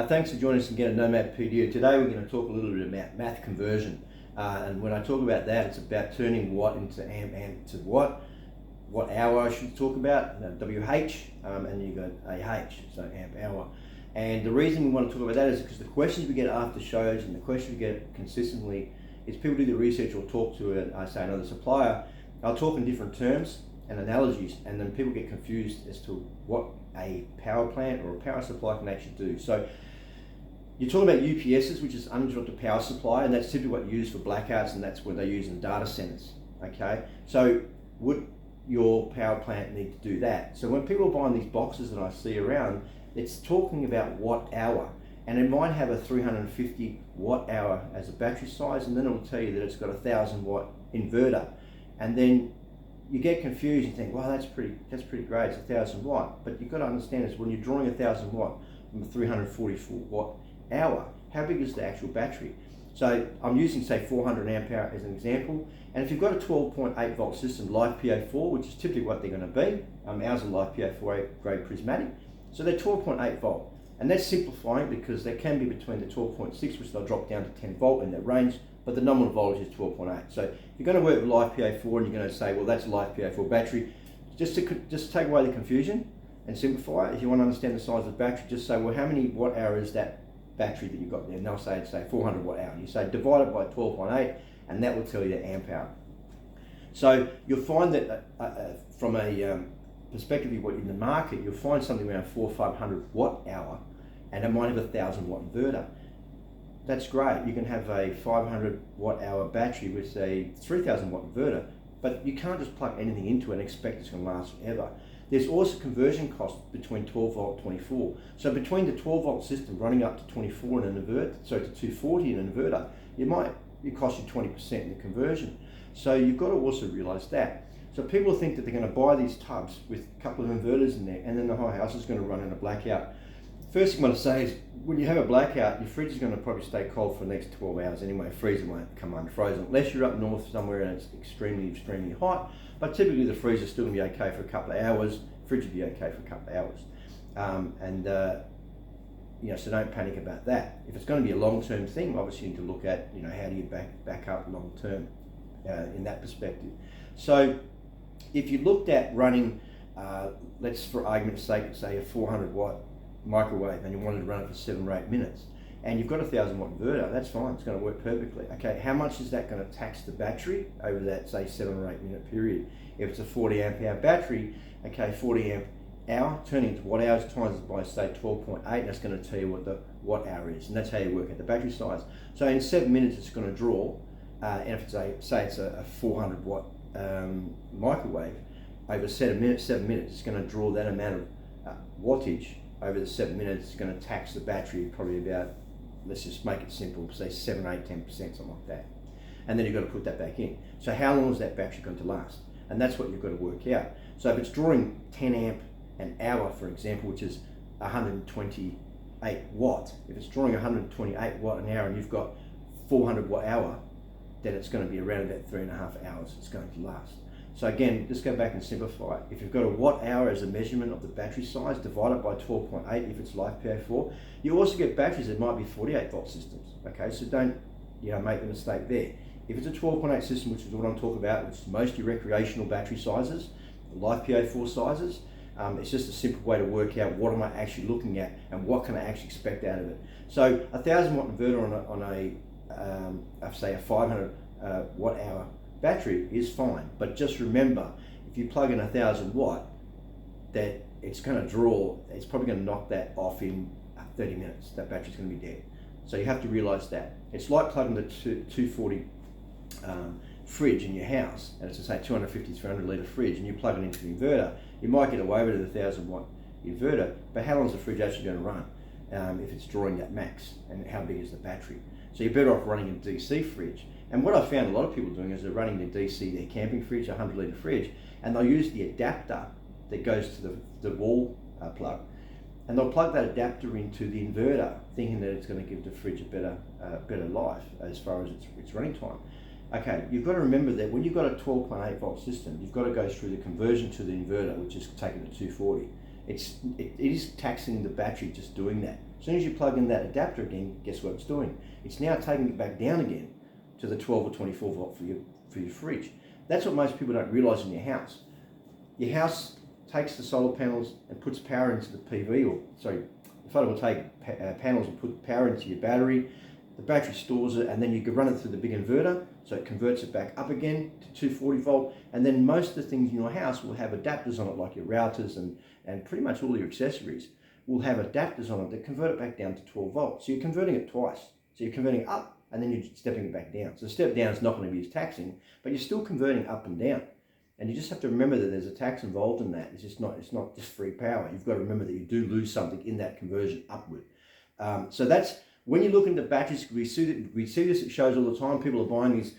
Thanks for joining us again at Nomad PDU. Today we're going to talk a little bit about math conversion. And when I talk about that, it's about turning watt into amp to watt hour I should talk about, WH, and you've got AH, so amp hour. And the reason we want to talk about that is because the questions we get after shows and the questions we get consistently is people do the research or talk to another supplier. I'll talk in different terms and analogies, and then people get confused as to what a power plant or a power supply can actually do. So you're talking about UPSs, which is uninterruptible power supply, and that's typically what you use for blackouts, and that's what they use in data centers. Okay, so would your power plant need to do that? So when people are buying these boxes that I see around, it's talking about watt hour, and it might have a 350 watt hour as a battery size, and then it will tell you that it's got a 1,000 watt inverter, and then you get confused and think, well, that's pretty great, it's 1,000 watt. But you've got to understand is when you're drawing 1,000 watt from a 344 watt hour, how big is the actual battery? So I'm using, say, 400 amp hour as an example, and if you've got a 12.8 volt system, LiFePO4, which is typically what they're going to be, ours are LiFePO4 grade prismatic, so they're 12.8 volt, and that's simplifying because they can be between the 12.6, which they'll drop down to 10 volt in that range, but the nominal voltage is 12.8. So if you're going to work with LiFePO4 and you're going to say, well, that's a LiFePO4 battery, just take away the confusion and simplify it. If you want to understand the size of the battery, just say, well, how many watt hour is that battery that you've got there? And they'll say, 400 watt hour. And you say, divide it by 12.8, and that will tell you the amp hour. So you'll find that from a perspective of what in the market, you'll find something around 400 or 500 watt hour, and it might have a 1,000 watt inverter. That's great. You can have a 500 watt hour battery with a 3,000 watt inverter, but you can't just plug anything into it and expect it's going to last forever. There's also conversion costs between 12 volt and 24. So between the 12 volt system running up to 24 in an inverter, so to 240 in an inverter, it costs you 20% in the conversion. So you've got to also realize that. So people think that they're going to buy these tubs with a couple of inverters in there, and then the whole house is going to run in a blackout. First thing I want to say is, when you have a blackout, your fridge is going to probably stay cold for the next 12 hours anyway. Freezer won't come unfrozen, unless you're up north somewhere and it's extremely hot. But typically the freezer's still going to be okay for a couple of hours. Fridge will be okay for a couple of hours. So don't panic about that. If it's going to be a long-term thing, obviously you need to look at, how do you back up long-term in that perspective. So if you looked at running, let's for argument's sake, say a 400 watt microwave, and you wanted to run it for 7 or 8 minutes, and you've got a 1,000 watt inverter, that's fine, it's going to work perfectly. Okay, how much is that going to tax the battery over that, say, 7 or 8 minute period? If it's a 40 amp hour battery, okay, 40 amp hour turning into watt hours times by, say, 12.8, that's going to tell you what the watt hour is, and that's how you work out the battery size. So in 7 minutes it's going to draw, and if it's a 400 watt microwave, over 7 minutes it's going to draw that amount of wattage. Over the 7 minutes, it's going to tax the battery probably about, let's just make it simple, say 7, 8, 10%, something like that. And then you've got to put that back in. So how long is that battery going to last? And that's what you've got to work out. So if it's drawing 10 amp an hour, for example, which is 128 watt, if it's drawing 128 watt an hour and you've got 400 watt hour, then it's going to be around about 3.5 hours it's going to last. So again, just go back and simplify it. If you've got a watt hour as a measurement of the battery size, divide it by 12.8 if it's LiFePO4. You also get batteries that might be 48 volt systems. Okay, so don't make the mistake there. If it's a 12.8 system, which is what I'm talking about, which is mostly recreational battery sizes, LiFePO4 sizes, it's just a simple way to work out what am I actually looking at and what can I actually expect out of it. So a 1,000 watt inverter on say a 500 watt hour battery is fine, but just remember, if you plug in 1,000 watt, that it's going to draw, it's probably going to knock that off in 30 minutes. That battery's going to be dead. So you have to realize that. It's like plugging the 240 fridge in your house, and it's say 250, 300 litre fridge, and you plug it into the inverter. You might get away with a 1,000 watt inverter, but how long is the fridge actually going to run if it's drawing that max, and how big is the battery? So you're better off running a DC fridge. And what I've found a lot of people doing is they're running their DC, their camping fridge, a 100 litre fridge, and they'll use the adapter that goes to the wall plug, and they'll plug that adapter into the inverter, thinking that it's going to give the fridge a better life as far as its running time. Okay, you've got to remember that when you've got a 12.8 volt system, you've got to go through the conversion to the inverter, which is taken to 240. It is taxing the battery just doing that. As soon as you plug in that adapter again, guess what it's doing? It's now taking it back down again to the 12 or 24 volt for your fridge. That's what most people don't realise in your house. Your house takes the solar panels and puts power into the photovoltaic panels and put power into your battery. The battery stores it, and then you can run it through the big inverter, so it converts it back up again to 240 volt. And then most of the things in your house will have adapters on it, like your routers and pretty much all your accessories will have adapters on it that convert it back down to 12 volts. So you're converting it twice. So you're converting it up and then you're stepping it back down. So the step down is not going to be as taxing, but you're still converting up and down. And you just have to remember that there's a tax involved in that. It's not just free power. You've got to remember that you do lose something in that conversion upward. So that's when you look into batteries. We see this at shows all the time. People are buying these,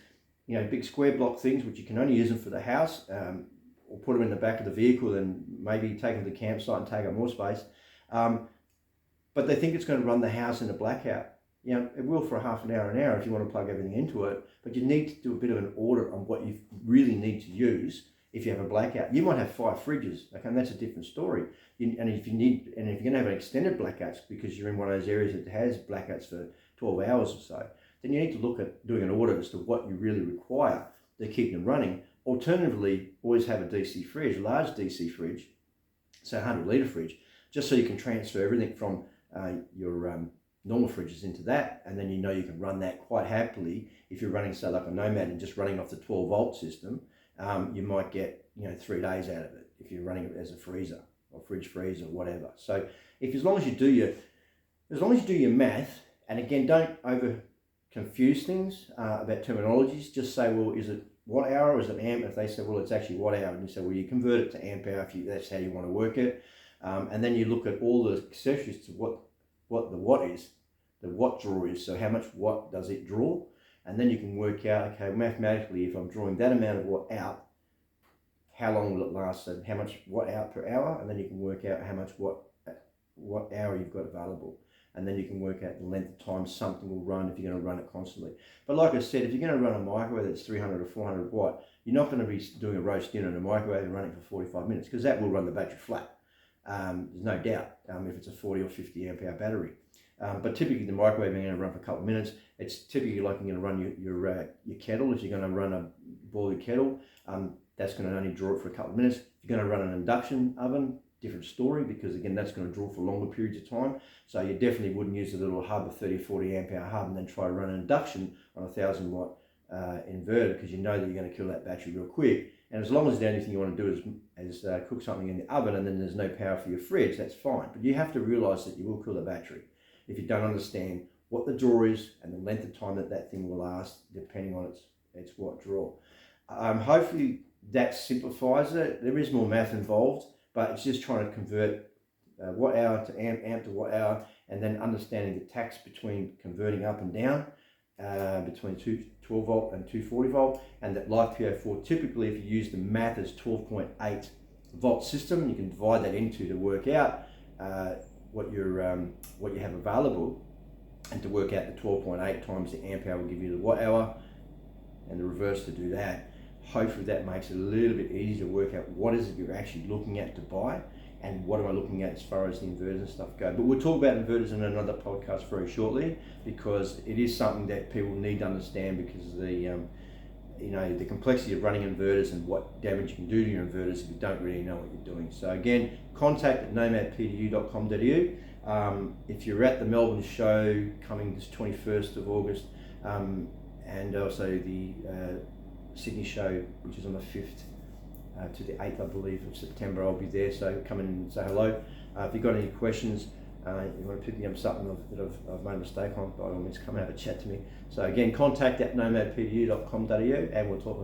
big square block things, which you can only use them for the house, or put them in the back of the vehicle and maybe take them to the campsite and take up more space. But they think it's going to run the house in a blackout. It will for half an hour if you want to plug everything into it, but you need to do a bit of an audit on what you really need to use if you have a blackout. You might have 5 fridges, okay, and that's a different story. And if you're going to have an extended blackouts because you're in one of those areas that has blackouts for 12 hours or so, then you need to look at doing an audit as to what you really require to keep them running. Alternatively, always have a DC fridge, a large DC fridge, so a 100 litre fridge, just so you can transfer everything from your normal fridges into that, and then you can run that quite happily. If you're running, say, like a Nomad and just running off the 12 volt system, you might get 3 days out of it if you're running it as a freezer or fridge freezer or whatever. So as long as you do your math, and again, don't over confuse things about terminologies. Just say, well, is it watt hour or is it amp? If they say, well, it's actually watt hour, and you say, well, you convert it to amp hour if that's how you want to work it. And then you look at all the accessories to what the watt is, the watt draw is. So how much watt does it draw? And then you can work out, okay, mathematically, if I'm drawing that amount of watt out, how long will it last? So how much watt out per hour? And then you can work out how much watt hour you've got available. And then you can work out the length of time something will run if you're going to run it constantly. But like I said, if you're going to run a microwave that's 300 or 400 watt, you're not going to be doing a roast dinner in a microwave and running for 45 minutes because that will run the battery flat. There's no doubt if it's a 40 or 50 amp hour battery. But typically the microwave you're going to run for a couple of minutes. It's typically like you're going to run your kettle. If you're going to boil your kettle, that's going to only draw it for a couple of minutes. If you're going to run an induction oven, different story, because again, that's going to draw for longer periods of time. So you definitely wouldn't use a little hub, a 30 or 40 amp hour hub, and then try to run an induction on a 1000 watt inverter, because you know that you're going to kill that battery real quick. And as long as the only thing you want to do is cook something in the oven and then there's no power for your fridge, that's fine. But you have to realize that you will kill the battery if you don't understand what the draw is and the length of time that thing will last, depending on its watt draw. Hopefully that simplifies it. There is more math involved, but it's just trying to convert watt hour to amp to watt hour, and then understanding the tax between converting up and down, between 12 volt and 240 volt, and that LiFePO4, typically if you use the math as 12.8 volt system, you can divide that into to work out what you have available, and to work out the 12.8 times the amp hour will give you the watt hour, and the reverse to do that. Hopefully that makes it a little bit easier to work out what is it you're actually looking at to buy, and what am I looking at as far as the inverters and stuff go. But we'll talk about inverters in another podcast very shortly, because it is something that people need to understand, because of the complexity of running inverters and what damage you can do to your inverters if you don't really know what you're doing. So again, contact at nomadpdu.com.au. If you're at the Melbourne show coming this 21st of August, and also the Sydney show, which is on the 5th to the 8th, I believe, of September, I'll be there, so come in and say hello. If you've got any questions, you want to pick me up something that I've made a mistake on, by all means come and have a chat to me. So again, contact at nomadpdu.com.au, and we'll talk again.